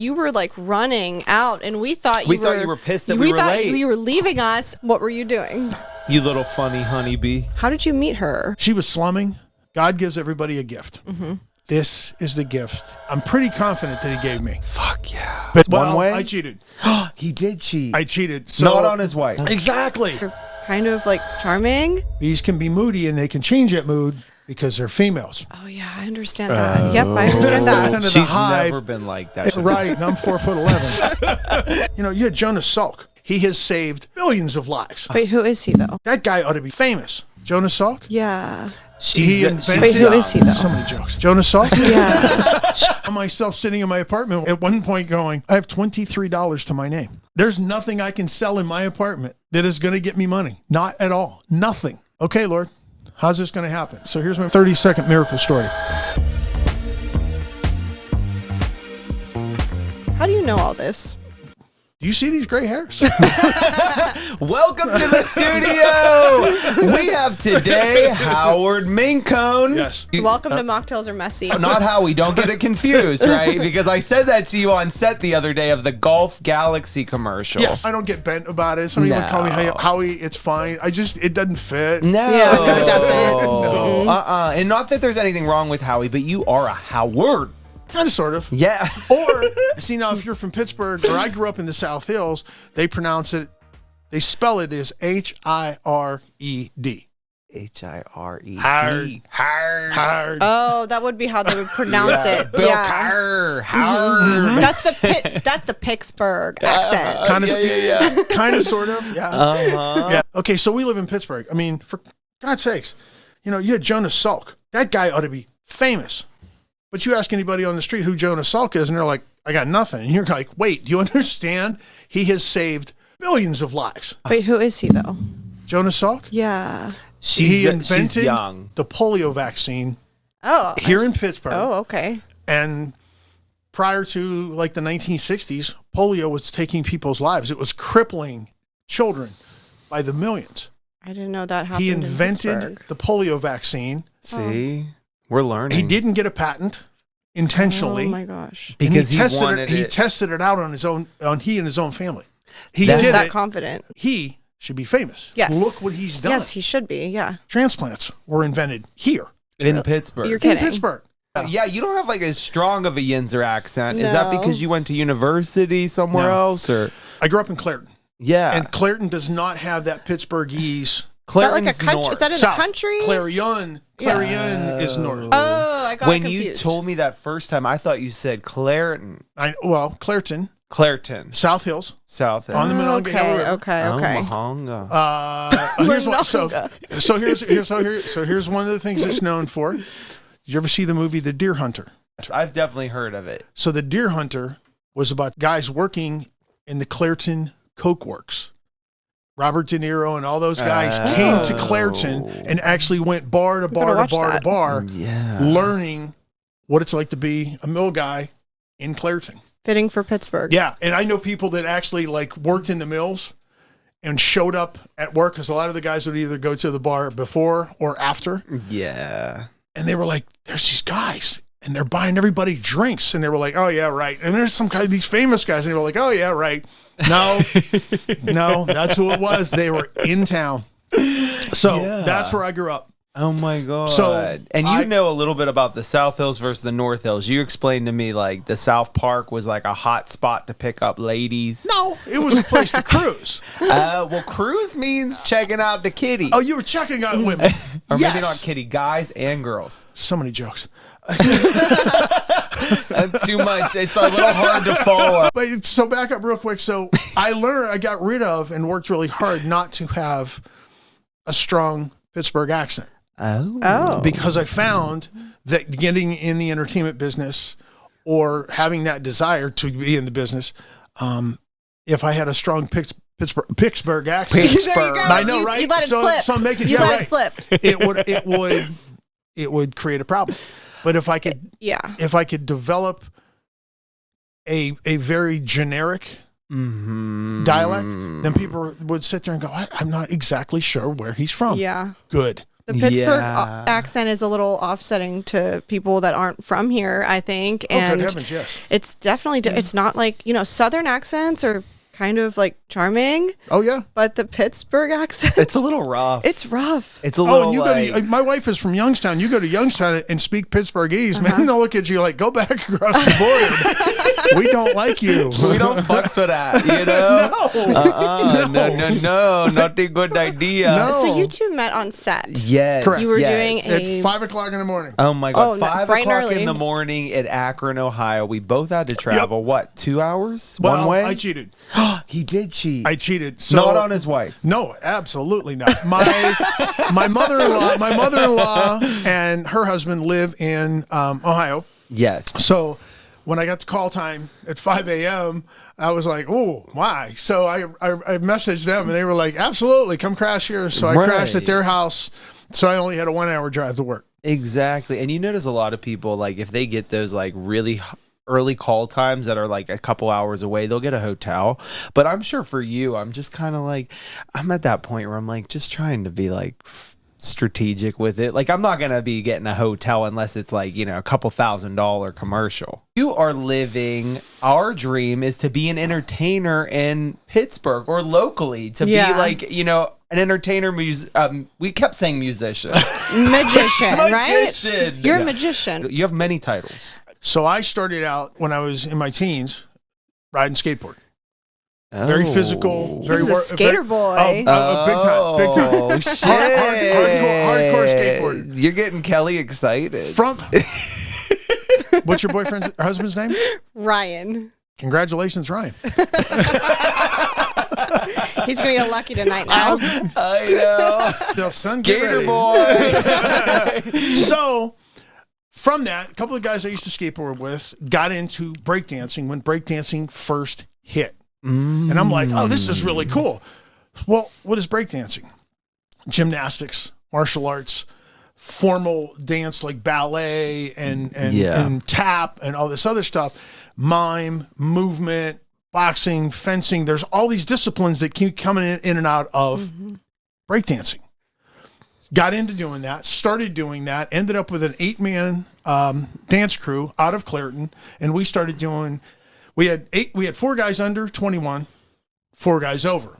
You were like running out, and we thought you were pissed that we were thought late. you were leaving us. What were you doing? You little funny honeybee. How did you meet her? She was slumming. God gives everybody a gift. Mm-hmm. This is the gift I'm pretty confident that he gave me. Fuck yeah. But One way? I cheated. He did cheat. I cheated. So, Not on his wife. Exactly. You're kind of like charming. Bees can be moody, and they can change that mood because they're females. Oh yeah, I understand that. Yep, I understand that. Into the She's hive. never been like that. Right, and I'm 4'11". You know, you had Jonas Salk. He has saved billions of lives. Wait, who is he though? That guy ought to be famous. Jonas Salk? Yeah. He invented. Wait, who is he though? So many jokes. Jonas Salk? Yeah. I found myself sitting in my apartment at one point going, I have $23 to my name. There's nothing I can sell in my apartment that is going to get me money. Not at all. Nothing. Okay, Lord, how's this going to happen? So here's my 30-second miracle story. How do you know all this? Do you see these gray hairs? Welcome to the studio. We have today Howard Mincone. Yes. So welcome to Mocktails Are Messy. Not Howie, don't get it confused, right? Because I said that to you on set the other day of the Golf Galaxy commercial. Yes. I don't get bent about it. Somebody would call me Howie. It's fine. It doesn't fit. No. Yeah, no, it doesn't. No. And not that there's anything wrong with Howie, but you are a Howard. Kind of, sort of. Yeah. Or, see, now, if you're from Pittsburgh, or I grew up in the South Hills, they pronounce it, they spell it as H-I-R-E-D. H-I-R-E-D. Hard. Hard. Oh, that would be how they would pronounce it. Bill Yeah. Carr. Howard. That's the Pittsburgh accent. Kind of, yeah. kind of, sort of, yeah. Uh-huh. Yeah. Okay, so we live in Pittsburgh. I mean, for God's sakes, you know, you had Jonas Salk. That guy ought to be famous. But you ask anybody on the street who Jonas Salk is, and they're like, I got nothing. And you're like, wait, do you understand? He has saved billions of lives. Wait, who is he though? Jonas Salk? Yeah. He She's invented young. the polio vaccine Oh. here in Pittsburgh. Oh, okay. And prior to like the 1960s, polio was taking people's lives. It was crippling children by the millions. I didn't know that happened. He in invented Pittsburgh. the polio vaccine. See? We're learning. He didn't get a patent intentionally. Oh my gosh. Because he tested wanted He it. tested it out on his own, he and his own family. He That's did That it. confident. He should be famous. Yes. Look what he's done. Yes, he should be. Yeah. Transplants were invented here in Pittsburgh. You're in kidding. Pittsburgh. Yeah, you don't have like as strong of a Yinzer accent. Is that No. because you went to university somewhere No. else, or? I grew up in Clareton. Yeah, And Clareton does not have that Pittsburghese. Is that like a Clareton's country? north. Is that in South. the country? Clarion is north. Oh, I got when confused. you told me that first time, I thought you said Clareton. Clareton, Clareton, South Hills, on on the Monongahela okay, River. okay, okay. Mahonga. Here's what, Monongah. here's one of the things it's known for. Did you ever see the movie The Deer Hunter? I've definitely heard of it. So The Deer Hunter was about guys working in the Clareton Coke Works. Robert De Niro and all those guys came to Clareton and actually went bar to bar to watch bar to that. bar, Yeah, learning what it's like to be a mill guy in Clareton. Fitting for Pittsburgh. Yeah, and I know people that actually like worked in the mills and showed up at work, because a lot of the guys would either go to the bar before or after, yeah. and they were like, "There's these guys." And they're buying everybody drinks. And they were like, oh, yeah, right. And there's some kind of these famous guys. And they were like, oh, yeah, right. No, that's who it was. They were in town. So that's where I grew up. Oh my God. So and you know a little bit about the South Hills versus the North Hills. You explained to me like the South Park was like a hot spot to pick up ladies. No, it was a place to cruise. Well, cruise means checking out the kitty. Oh, you were checking out women. Or Yes. maybe not kitty, guys and girls. So many jokes. That's too much. It's a little hard to follow. But so back up real quick. So I got rid of and worked really hard not to have a strong Pittsburgh accent. Oh. Because I found that getting in the entertainment business or having that desire to be in the business, if I had a strong Pittsburgh accent, There you go. I know, right? You let it slip. So I'm making You let it slip. it would create a problem. But if I could develop a very generic dialect, then people would sit there and go, I'm not exactly sure where he's from. Yeah. Good. The Pittsburgh Yeah. accent is a little offsetting to people that aren't from here, I think. Oh, And good heavens, yes. it's definitely, it's not like, Southern accents are kind of like charming, Oh, yeah. but the Pittsburgh accent, It's a little rough. it's rough. It's a little. Oh, and you like, go to, my wife is from Youngstown. You go to Youngstown and speak Pittsburghese, man, they'll look at you like, go back across the board. We don't like you. we don't fucks with that, you know? No, not a good idea. No. So you two met on set. Yes. Correct. You were yes. doing a At 5 o'clock in the morning. Oh my God! Oh, 5 bright and o'clock in early. the morning at Akron, Ohio. We both had to travel. What? 2 hours? Well, one way? I cheated. He did cheat. I cheated. So, Not on his wife. No, absolutely not. My mother-in-law and her husband live in Ohio. Yes. So when I got the call time at 5 a.m., I was like, oh, why? So I messaged them, and they were like, absolutely, come crash here. So I crashed at their house. So I only had a 1 hour drive to work. Exactly. And you notice a lot of people, like, if they get those, like, really early call times that are, like, a couple hours away, they'll get a hotel. But I'm sure for you, I'm just kind of like, I'm at that point where I'm, like, just trying to be, like, strategic with it. Like, I'm not going to be getting a hotel unless it's, like, a couple $1,000 commercial. You are living, our dream is to be an entertainer in Pittsburgh or locally, to be, like, an entertainer, we kept saying musician. magician, right? Magician. You're a magician. You have many titles. So I started out when I was in my teens riding skateboard. Very physical. Very He was a skater boy. Big time. Big time. Oh, shit. Hardcore skateboard. You're getting Kelly excited. From what's your boyfriend's or husband's name? Ryan. Congratulations, Ryan. He's going to get lucky tonight now. I know. Son, get Skater ready. boy. So from that, a couple of guys I used to skateboard with got into breakdancing when breakdancing first hit. And I'm like, oh, this is really cool. Well, what is breakdancing? Gymnastics, martial arts, formal dance like ballet and tap and all this other stuff, mime, movement, boxing, fencing. There's all these disciplines that keep coming in and out of breakdancing. Got into doing that, started doing that, ended up with an 8-man dance crew out of Clareton, and we started doing. We had 4 guys under 21, 4 guys over.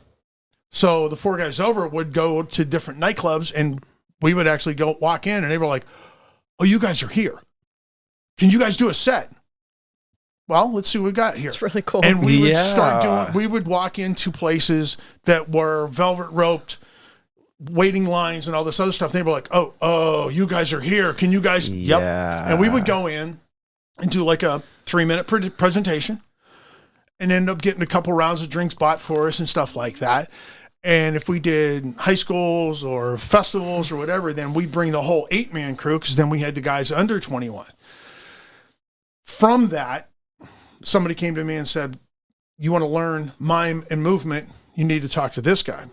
So the 4 guys over would go to different nightclubs, and we would actually go walk in, and they were like, "Oh, you guys are here. Can you guys do a set?" Well, let's see what we got here. It's really cool. And we would start doing. We would walk into places that were velvet roped, waiting lines, and all this other stuff. They were like, "Oh, you guys are here. Can you guys?" Yeah. Yep. And we would go in and do like a 3-minute presentation and end up getting a couple rounds of drinks bought for us and stuff like that. And if we did high schools or festivals or whatever, then we'd bring the whole 8-man crew, because then we had the guys under 21. From that, somebody came to me and said, you want to learn mime and movement, you need to talk to this guy.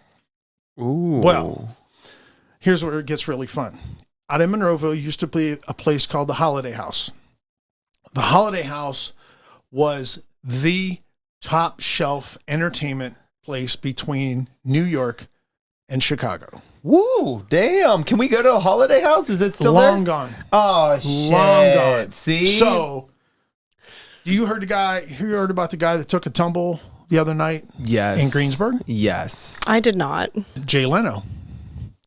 Ooh. Well, here's where it gets really fun. Out in Monroeville used to be a place called the Holiday House. The Holiday House was the top shelf entertainment place between New York and Chicago. Woo, damn. Can we go to a holiday house? Is it still Long there? gone. Oh, shit. Long gone. See? So, you heard about the guy that took a tumble the other night yes. in Greensburg? Yes. I did not. Jay Leno.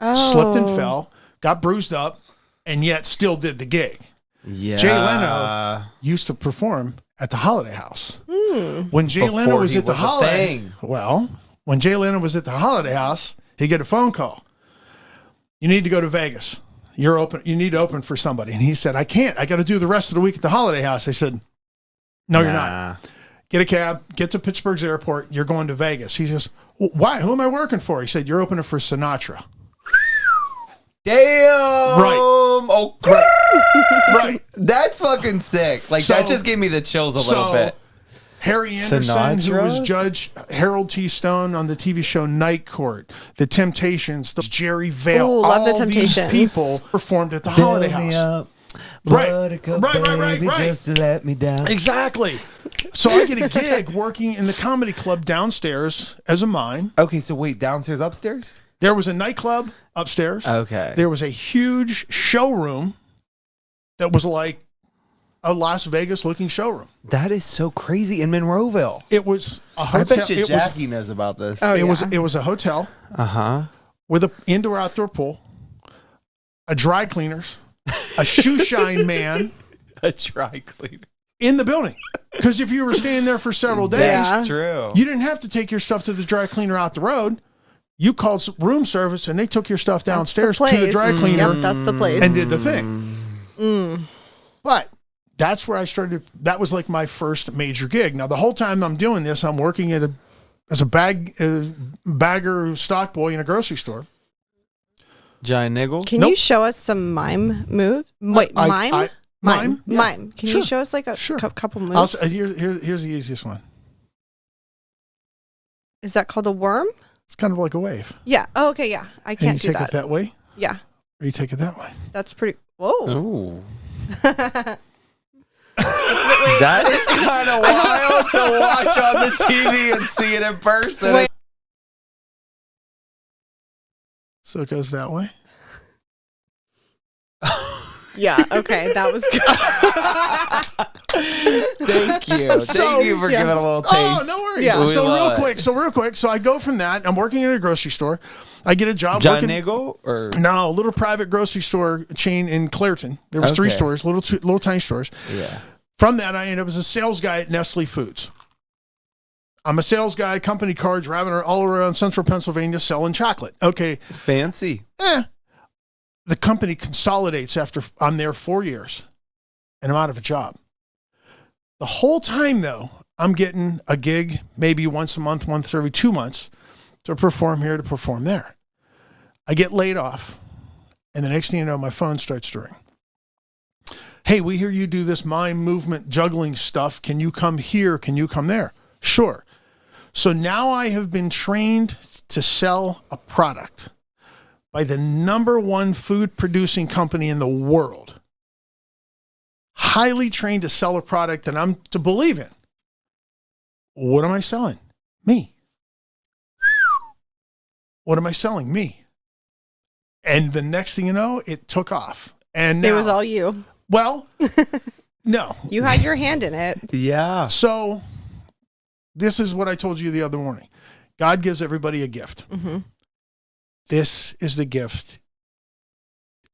Oh. Slipped and fell, got bruised up, and yet still did the gig. Yeah. Jay Leno used to perform at the Holiday House. When Jay Before Leno was he at the was a Holiday, thing. when Jay Leno was at the Holiday House, he'd get a phone call. You need to go to Vegas. You're open. You need to open for somebody. And he said, I can't. I got to do the rest of the week at the Holiday House. I said, no, you're not. Get a cab, get to Pittsburgh's airport. You're going to Vegas. He says, why? Who am I working for? He said, you're opening for Sinatra. Damn. Right. Oh, Right. That's fucking sick. Like, So- that just gave me the chills a little bit. Harry Anderson, who Sinatra? was Judge Harold T. Stone on the TV show Night Court, The Temptations, the Jerry Vale, Ooh, love The all these Temptations. people performed at the Holiday House. Right. Just to let me down. Exactly. So I get a gig working in the comedy club downstairs as a mime. Okay, so wait, downstairs, upstairs? There was a nightclub upstairs. Okay. There was a huge showroom that was like a Las Vegas looking showroom. That is so crazy in Monroeville. It was a hotel. I bet you Jackie knows about this. Oh, it was a hotel with an indoor outdoor pool, a dry cleaners, a shoe shine man. A dry cleaner. In the building. Because if you were staying there for several days, That's true. You didn't have to take your stuff to the dry cleaner out the road. You called room service and they took your stuff downstairs to the dry cleaner. Yep, that's the place. And did the thing. But that's where I started. That was like my first major gig. Now, the whole time I'm doing this, I'm working as a bagger stock boy in a grocery store. Giant niggle? Can you show us some mime move? Wait, mime? Mime? Yeah. Mime. Can you show us like a couple moves? Here's the easiest one. Is that called a worm? It's kind of like a wave. Yeah. Oh, okay. Yeah. I can't do take that. it that way. Yeah. Or you take it that way. That's pretty. Whoa. Ooh. That is kind of wild to watch on the TV and see it in person. Wait. So it goes that way. Yeah. Okay. That was good. Thank you. Thank you for giving a little taste. Oh, no worries. Yeah. So real quick. So I go from that. I'm working in a grocery store. I get a job John working. Nagel or No, a little private grocery store chain in Clareton. There was 3 stores, little tiny stores. Yeah. From that, I ended up as a sales guy at Nestle Foods. I'm a sales guy, company cards, driving all around central Pennsylvania selling chocolate. Okay. Fancy. The company consolidates after I'm there 4 years and I'm out of a job. The whole time, though, I'm getting a gig maybe once a month, once every 2 months to perform here, to perform there. I get laid off, and the next thing you know, my phone starts to ring. Hey, we hear you do this mime movement juggling stuff. Can you come here? Can you come there? Sure. So now I have been trained to sell a product by the #1 food producing company in the world. Highly trained to sell a product that I'm to believe in. What am I selling? Me. What am I selling? Me. And the next thing you know, it took off. And now, It was all you. well, no. You had your hand in it. Yeah. So this is what I told you the other morning. God gives everybody a gift. Mm-hmm. This is the gift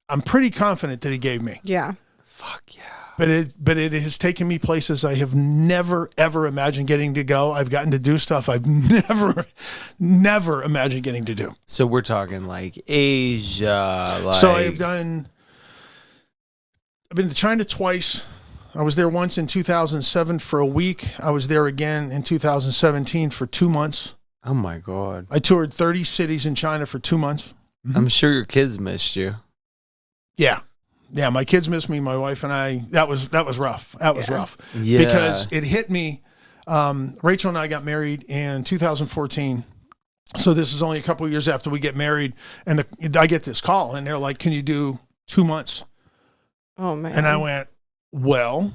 I'm pretty confident that he gave me. Yeah. Fuck yeah. But it has taken me places I have never, ever imagined getting to go. I've gotten to do stuff I've never imagined getting to do. So we're talking like Asia. Like... So I've been to China twice. I was there once in 2007 for a week. I was there again in 2017 for 2 months. Oh my God. I toured 30 cities in China for 2 months. Mm-hmm. I'm sure your kids missed you. Yeah. Yeah, my kids missed me. My wife and I. That was rough. That was rough. Yeah. Because it hit me. Rachel and I got married in 2014. So this is only a couple of years after we get married, and I get this call, and they're like, "Can you do 2 months?" Oh man. And I went, "Well,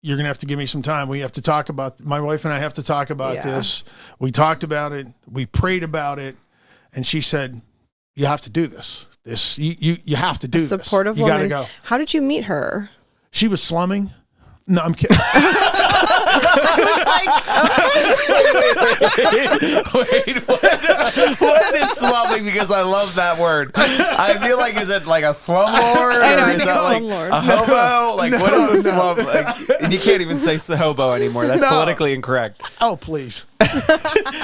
you're gonna have to give me some time. We have to talk about. My wife and I have to talk about this. We talked about it. We prayed about it, and she said, "You have to do this." You have to do this. Supportive you woman. You gotta go. How did you meet her? She was slumming. No, I'm kidding. Wait, what is slumming? Because I love that word. I feel like, is it like a slumlord? I know, or I is think that it's like slumlord. a hobo? Like, No, what is a no. slum? Like, you can't even say hobo anymore. That's No. politically incorrect. Oh, please.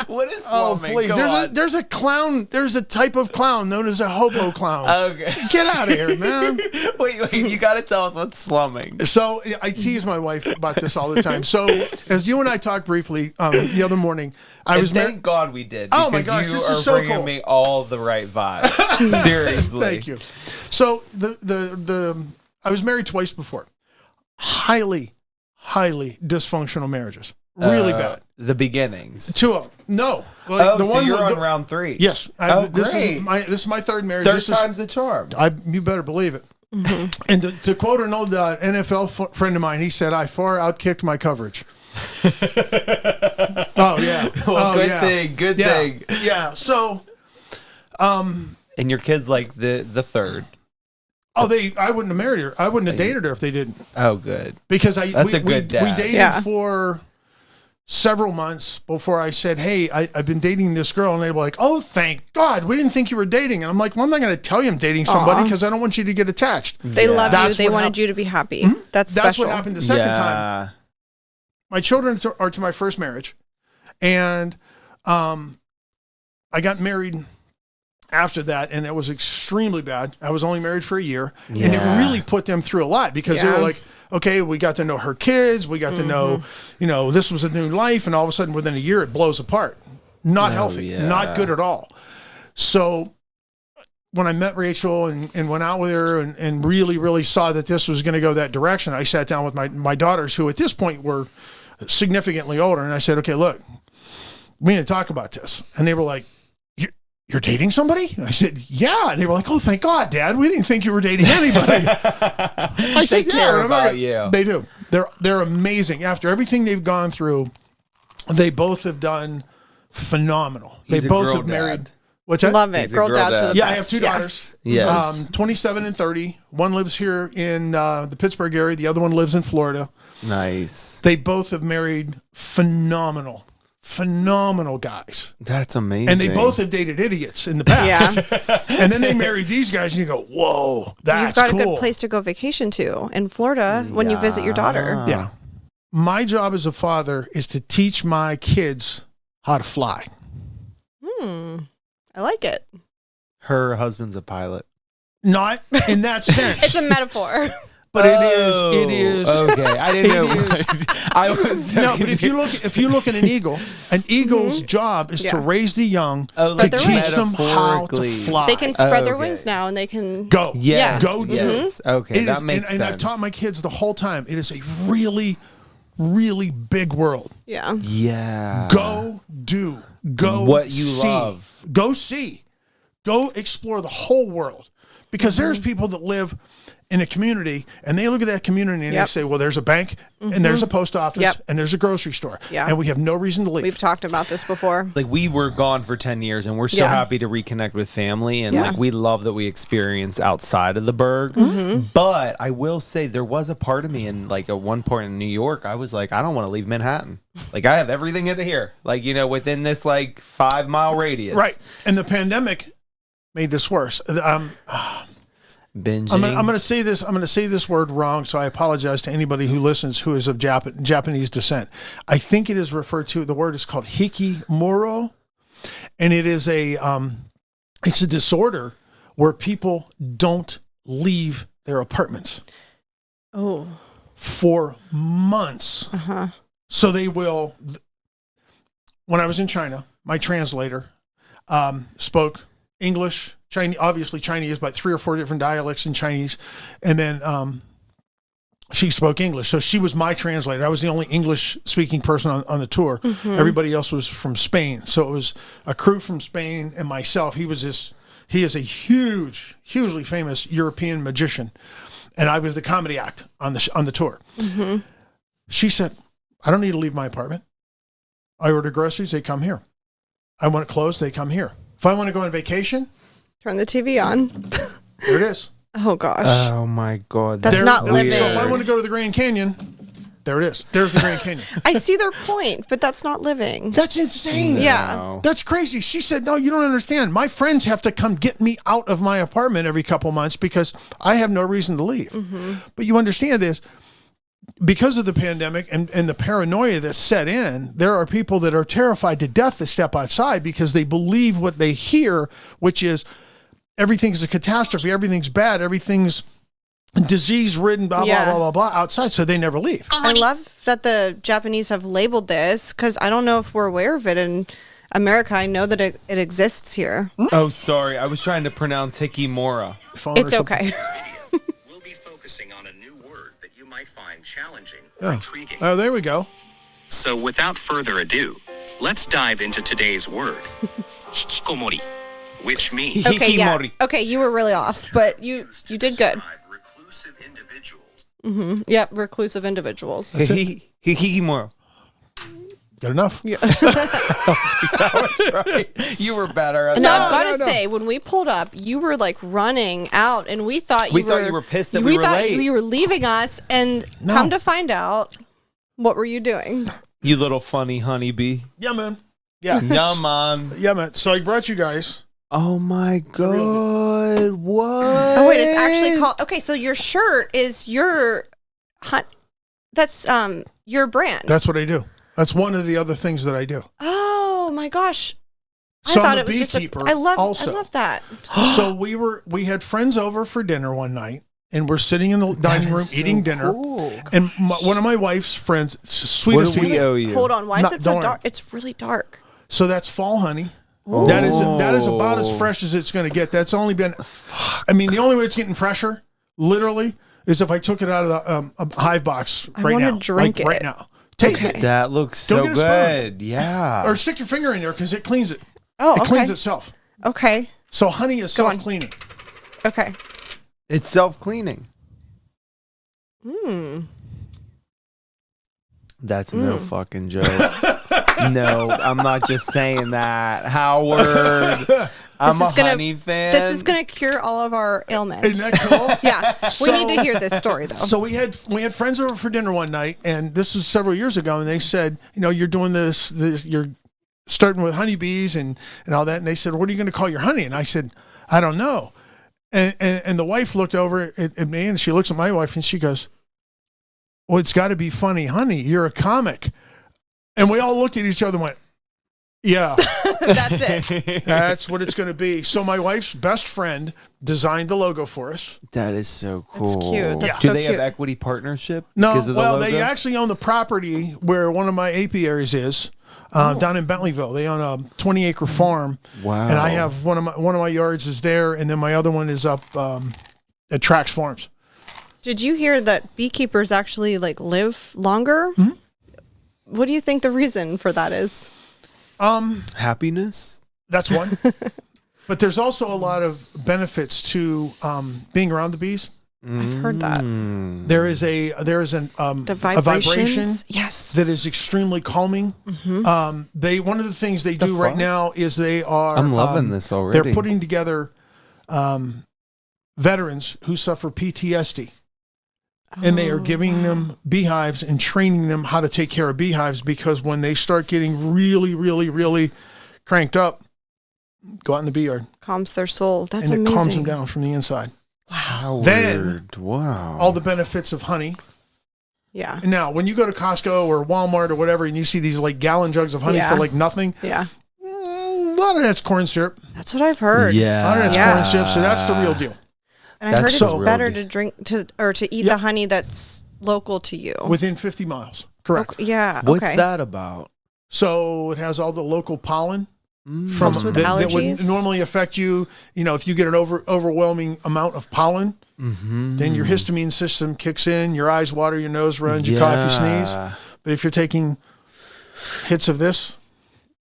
What is Oh, slumming? please. Go There's a clown. There's a type of clown known as a hobo clown. Okay. Get out of here, man. Wait. You got to tell us what's slumming. So I tease my wife about this all the time. So as you and I talked briefly the other morning, I was Thank God we did. Oh my because gosh, you this are is so bringing cool. me all the right vibes. Seriously. Thank you. So I was married twice before. Highly dysfunctional marriages. Really bad. The beginnings. 2 of them. No. Oh, so you're on round 3. Yes. This great. is my third marriage. Third time's the charm. You better believe it. Mm-hmm. And to quote an old NFL friend of mine, he said, "I far outkicked my coverage." Oh yeah. Well, Good thing. Good thing. Yeah. So And your kid's like the third. Oh, I wouldn't have married her. I wouldn't have dated her if they didn't. Oh, good. Because That's a good dad. We dated for several months before I said, hey, I've been dating this girl. And they were like, oh, thank God. We didn't think you were dating. And I'm like, well, I'm not going to tell you I'm dating somebody because I don't want you to get attached. They love you. They wanted you to be happy. Mm-hmm. That's special. What happened the second time. My children are to my first marriage. And I got married after that, and it was extremely bad. I was only married for a year, and it really put them through a lot because they were like, okay, we got to know her kids. We got to know, this was a new life. And all of a sudden, within a year, it blows apart. Not healthy, not good at all. So when I met Rachel and went out with her and really, really saw that this was going to go that direction, I sat down with my daughters, who at this point were significantly older. And I said, okay, look, we need to talk about this. And they were like, you're dating somebody? I said, yeah. And they were like, oh, thank God, Dad. We didn't think you were dating anybody. I said, they care about you. They do. They're amazing. After everything they've gone through, they both have done phenomenal. They both have married. What's that? Love it. Girl dads are the best. Yeah, I have two daughters. Yes. 27 and 30. One lives here in the Pittsburgh area. The other one lives in Florida. Nice. They both have married phenomenal guys. That's amazing. And they both have dated idiots in the past. Yeah. And then they married these guys and you go, whoa, that's cool. You've got a good place to go vacation to in Florida when you visit your daughter. Yeah. My job as a father is to teach my kids how to fly. I like it. Her husband's a pilot. Not in that sense. It's a metaphor. But it is. Okay, I didn't know. I was no, but if you look at an eagle's job is to raise the young, to teach them how to fly. They can spread their wings now, and they can go. Yes. Go. Yes. Okay, that makes sense. And I've taught my kids the whole time. It is a really, really big world. Yeah. Yeah. Go do. Go what you see. love. Go see. Go explore the whole world. Because there's people that live in a community and they look at that community and they say, well, there's a bank and there's a post office and there's a grocery store and we have no reason to leave. We've talked about this before. Like we were gone for 10 years and we're so happy to reconnect with family and like we love that we experience outside of the burg. But I will say there was a part of me in like at one point in New York, I was like, I don't want to leave Manhattan. Like I have everything in here, like, within this like 5 mile radius. Right. And the pandemic made this worse. Binging. I'm going to say this. I'm going to say this word wrong, so I apologize to anybody who listens who is of Japanese descent. I think it is referred to. The word is called hikimoro, and it is it's a disorder where people don't leave their apartments. Oh. For months. So they will. When I was in China, my translator spoke English, Chinese, obviously Chinese, but 3 or 4 different dialects in Chinese. And then she spoke English. So she was my translator. I was the only English speaking person on the tour. Everybody else was from Spain. So it was a crew from Spain and myself. He is a hugely famous European magician. And I was the comedy act on the tour. She said, I don't need to leave my apartment. I order groceries, they come here. I want clothes, they come here. If I want to go on vacation, turn the TV on. There it is. Oh gosh. Oh my God. That's not living. So if I want to go to the Grand Canyon, there it is. There's the Grand Canyon. I see their point, but that's not living. That's insane. Yeah. That's crazy. She said, no, you don't understand. My friends have to come get me out of my apartment every couple months because I have no reason to leave. But you understand this. Because of the pandemic and the paranoia that's set in, there are people that are terrified to death to step outside because they believe what they hear, which is everything's a catastrophe, everything's bad, everything's disease-ridden, blah, blah, blah, blah, blah, outside, so they never leave. I love that the Japanese have labeled this because I don't know if we're aware of it in America. I know that it exists here. Oh, sorry. I was trying to pronounce hikimora. It's okay. We'll be focusing on a new word that you might find challenging or intriguing. Oh, there we go. So without further ado, let's dive into today's word. Hikikomori, which means Okay, yeah. Hikimori. Okay, you were really off, but you did good. describe reclusive individuals. Yep, reclusive individuals. Hikimora. Good enough? Yeah. That was right. You were better. At Now, that. I've got to no. say, when we pulled up, you were like running out, and we thought We thought you were pissed that we were thought late. you were leaving us, and No. come to find out, what were you doing? You little funny honeybee. Yeah, man. Yeah. Yeah, man. Yeah, man. So I brought you guys. Oh my god! What? Oh wait, it's actually called. Okay, so your shirt is your hunt. That's your brand. That's what I do. That's one of the other things that I do. Oh my gosh! So I thought I'm a it was just beekeeper I love also. that. So we had friends over for dinner one night, and we're sitting in the dining room eating dinner. Cool. And one of my wife's friends, sweetest What do we people. owe you? Hold on, why is Not- it so don't worry. dark? It's really dark. So that's fall honey. Oh. That is about as fresh as it's going to get. That's only been. I mean, the only way it's getting fresher, literally, is if I took it out of the hive box I right wanna now. drink Right it. now. Taste Okay. it. That looks Don't so get a spoon. good. Yeah. Or stick your finger in there because it cleans it. Oh, It okay. cleans itself. Okay. So honey is Go on. self-cleaning. Okay. It's self-cleaning. Hmm. That's no fucking joke. No, I'm not just saying that. Howard, I'm a honey fan. This is gonna cure all of our ailments. Isn't that cool? Yeah, we So- need to hear this story though. So we had friends over for dinner one night, and this was several years ago, and they said, you're doing this you're starting with honeybees and all that, and they said, what are you going to call your honey? And I said, I don't know. And the wife looked over at me, and she looks at my wife, and she goes, well, it's got to be Funny Honey. You're a comic. And we all looked at each other and went, yeah, That's it. that's what it's going to be. So my wife's best friend designed the logo for us. That is so cool. That's cute. That's Do so they cute. have equity partnership? No, because of the well, logo? they actually own the property where one of my apiaries is, down in Bentleyville. They own a 20-acre farm. Wow. And I have one of my yards is there, and then my other one is up at Trax Farms. Did you hear that beekeepers actually like live longer? Mm-hmm. What do you think the reason for that is? Happiness? That's one. But there's also a lot of benefits to being around the bees. I've heard that. There is a The a vibration vibrations. Yes. that is extremely calming. One of the things they do right fuck? now is they are. I'm loving this already. They're putting together veterans who suffer PTSD, and they are giving them beehives and training them how to take care of beehives, because when they start getting really, really, really cranked up, go out in the bee yard, Calms their soul. That's and it amazing. calms them down from the inside. Howard. Then- Wow. All the benefits of honey. Yeah. And now, when you go to Costco or Walmart or whatever, and you see these like gallon jugs of honey Yeah. for like nothing, Yeah. a lot of that's corn syrup. That's what I've heard. A lot of that's Yeah. corn syrup. So that's the real deal. And I heard That's it's so better real. to drink or to eat Yep. the honey that's local to you. Within 50 miles. Correct. Okay, yeah. What's okay. that about? So it has all the local pollen from Helps with that would allergies? normally affect you. If you get an overwhelming amount of pollen, then your histamine system kicks in, your eyes water, your nose runs, you cough, you sneeze. But if you're taking hits of this,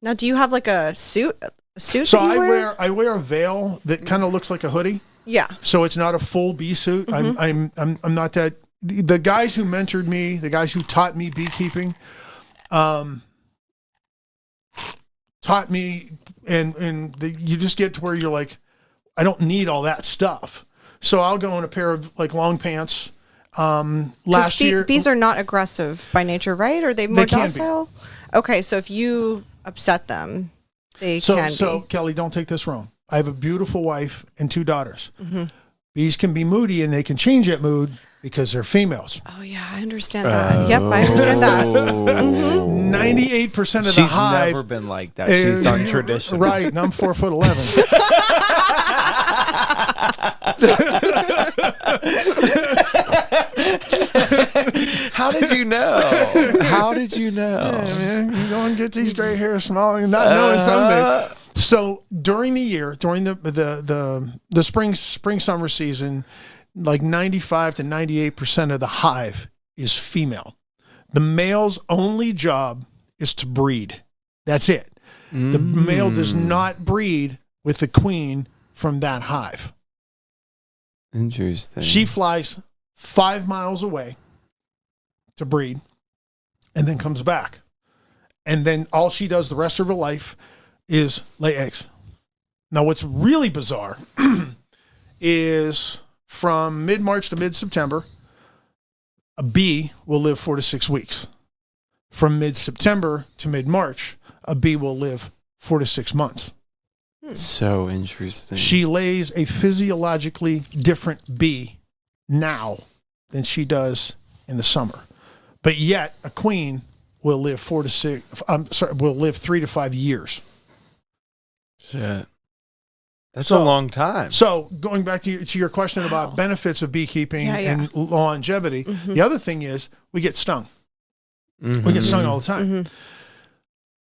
Now, do you have like a suit? A suit so that you wear? I wear a veil that kind of looks like a hoodie. Yeah. So it's not a full bee suit. I'm not that. The guys who mentored me, the guys who taught me beekeeping, taught me, and you just get to where you're like, I don't need all that stuff. So I'll go in a pair of like long pants. 'Cause Last year, bees are not aggressive by nature, right? Are they more can be. docile? Okay, so if you upset them, they can so be. Kelly, don't take this wrong. I have a beautiful wife and 2 daughters. Mm-hmm. Bees can be moody, and they can change that mood because they're females. Oh yeah, I understand that. Yep, I understand that. 98% of the She's hive never been like that. She's done traditional. Right, and I'm 4'11". How did you know? How did you know? Yeah, man, you go and get these gray hairs small and not knowing something. So during the year, during the spring summer season, like 95 to 98% of the hive is female. The male's only job is to breed. That's it. The male does not breed with the queen from that hive. Interesting. She flies 5 miles away to breed and then comes back. And then all she does the rest of her life is lay eggs. Now, what's really bizarre is from mid-March to mid-September, a bee will live 4 to 6 weeks. From mid-September to mid-March, a bee will live 4 to 6 months. So interesting. She lays a physiologically different bee now than she does in the summer. But yet, a queen will live 3 to 5 years. Shit. That's a long time. So going back to your question about benefits of beekeeping and longevity, the other thing is we get stung. We get stung all the time.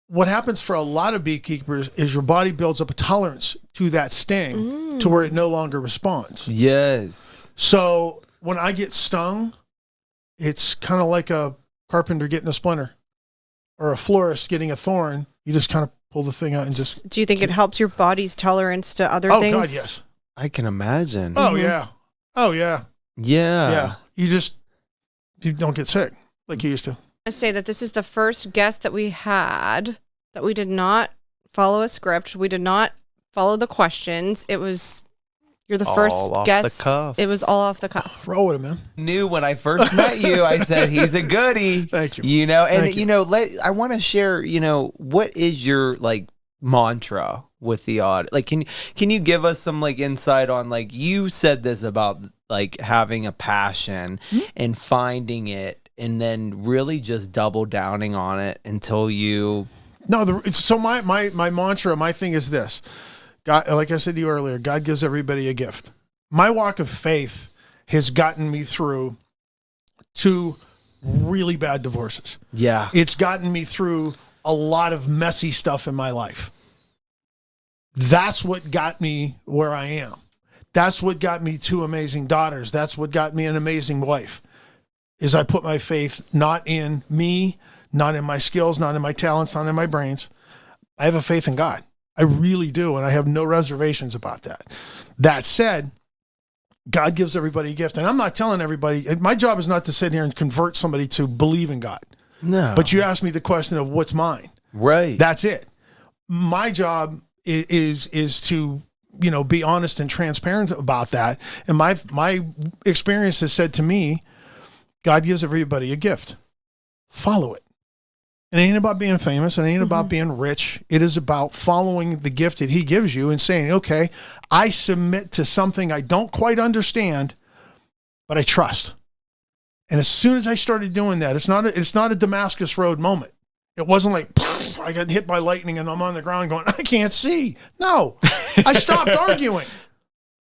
What happens for a lot of beekeepers is your body builds up a tolerance to that sting to where it no longer responds. Yes. So when I get stung, it's kind of like a carpenter getting a splinter or a florist getting a thorn. You just kind of pull the thing out and just... Do you think it helps your body's tolerance to other things? Oh, God, yes. I can imagine. Oh, yeah. Oh, yeah. Yeah. Yeah. You don't get sick like you used to. I say that this is the first guest that we had that we did not follow a script. We did not follow the questions. You're the first off guest. the cuff. It was all off the cuff. Roll with it, man. Knew when I first met you, I said he's a goodie. Thank you. You know, and Thank you. I want to share, what is your like mantra with the odd? Like can you give us some like insight on, like, you said this about like having a passion and finding it and then really just double downing on it until you... No, my mantra, my thing is this. God, like I said to you earlier, God gives everybody a gift. My walk of faith has gotten me through 2 really bad divorces. Yeah. It's gotten me through a lot of messy stuff in my life. That's what got me where I am. That's what got me 2 amazing daughters. That's what got me an amazing wife. Is I put my faith not in me, not in my skills, not in my talents, not in my brains. I have a faith in God. I really do, and I have no reservations about that. That said, God gives everybody a gift, and I'm not telling everybody. My job is not to sit here and convert somebody to believe in God. No. But you asked me the question of what's mine. Right. That's it. My job is to, be honest and transparent about that. And my experience has said to me, God gives everybody a gift. Follow it. It ain't about being famous. It ain't about being rich. It is about following the gift that he gives you and saying, okay, I submit to something I don't quite understand, but I trust. And as soon as I started doing that, it's not a Damascus Road moment. It wasn't like, I got hit by lightning and I'm on the ground going, I can't see. No, I stopped arguing.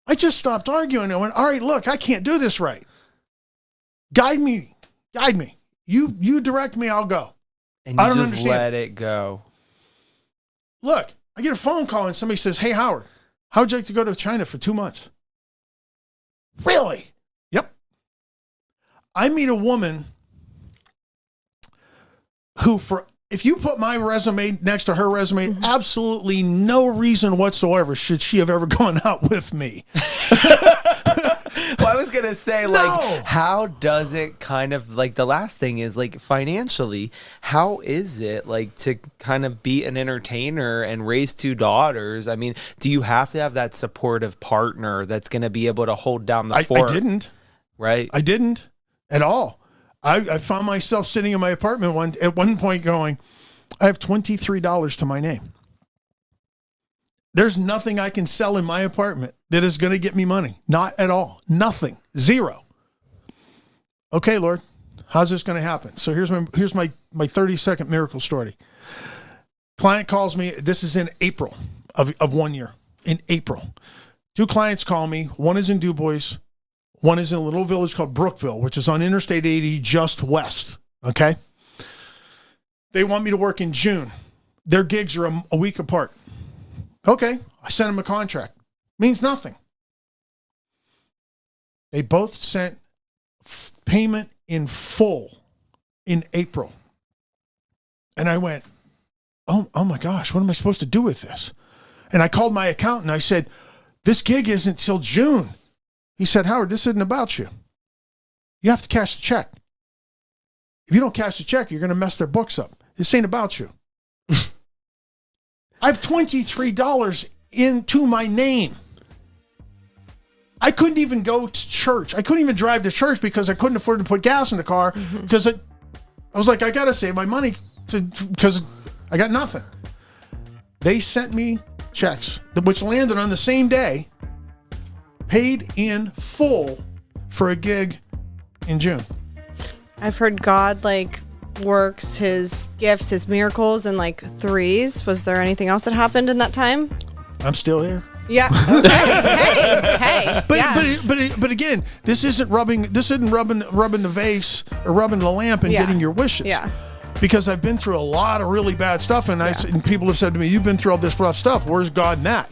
I just stopped arguing. I went, all right, look, I can't do this right. Guide me. You direct me, I'll go. And I you don't just understand. let it go. Look, I get a phone call and somebody says, hey, Howard, how'd you like to go to China for 2 months? Really? Yep. I meet a woman who, if you put my resume next to her resume, absolutely no reason whatsoever should she have ever gone out with me. Well, I was going to say, like, No. how does it kind of, like, the last thing is, like, financially, how is it, like, to kind of be an entertainer and raise 2 daughters? I mean, do you have to have that supportive partner that's going to be able to hold down the fort? I didn't. Right? I didn't at all. I found myself sitting in my apartment at one point going, I have $23 to my name. There's nothing I can sell in my apartment that is going to get me money. Not at all. Nothing. Zero. Okay, Lord, how's this going to happen? So here's my 30-second miracle story. Client calls me. This is in April of 1 year. In April. 2 clients call me. One is in Du Bois. One is in a little village called Brookville, which is on Interstate 80 just west. Okay. They want me to work in June. Their gigs are a week apart. Okay. I sent them a contract. Means nothing. They both sent payment in full in April. And I went, oh my gosh, what am I supposed to do with this? And I called my accountant. I said, this gig isn't till June. He said, Howard, this isn't about you. You have to cash the check. If you don't cash the check, you're going to mess their books up. This ain't about you. I have $23 into my name. I couldn't even go to church. I couldn't even drive to church because I couldn't afford to put gas in the car because I was like, I got to save my money because I got nothing. They sent me checks, which landed on the same day, paid in full for a gig in June. I've heard God like works his gifts, his miracles in like threes. Was there anything else that happened in that time? I'm still here. Yeah. Okay. hey. But again, this isn't rubbing the vase or rubbing the lamp and getting your wishes. Yeah. Because I've been through a lot of really bad stuff, and and people have said to me, "You've been through all this rough stuff. Where's God in that?"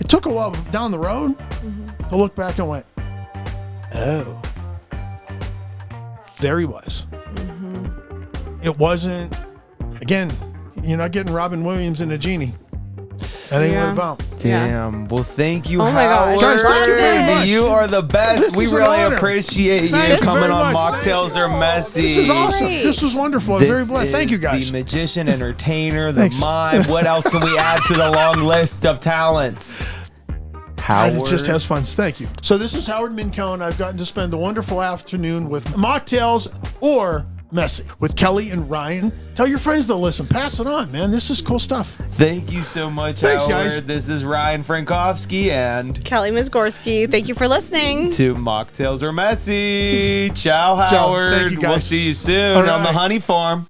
It took a while down the road to look back and went, "Oh, there he was." It wasn't. Again, you're not getting Robin Williams and a genie. That ain't what it's about. Damn. Well, thank you, Oh my Howard. gosh. Guys, thank you very much. You are the best. This We is an really honor. appreciate you Thank you coming very on much. Mocktails Are Messy. This is awesome. Great. This was wonderful. I'm very blessed. Thank you, is guys. The magician, entertainer, the Thanks. mime. What else can we add to the long list of talents? Howard. It just has fun. Thank you. So this is Howard Mincone. I've gotten to spend the wonderful afternoon with Mocktails or Messy with Kelly and Ryan. Tell your friends to listen. Pass it on, man. This is cool stuff. Thank you so much, Thanks, Howard. guys. This is Ryan Frankowski and Kelly Mizgorski, thank you for listening. to Mocktails Are Messy. Ciao, Ciao. Howard. Thank you, guys. We'll see you soon All on the right. Honey Farm.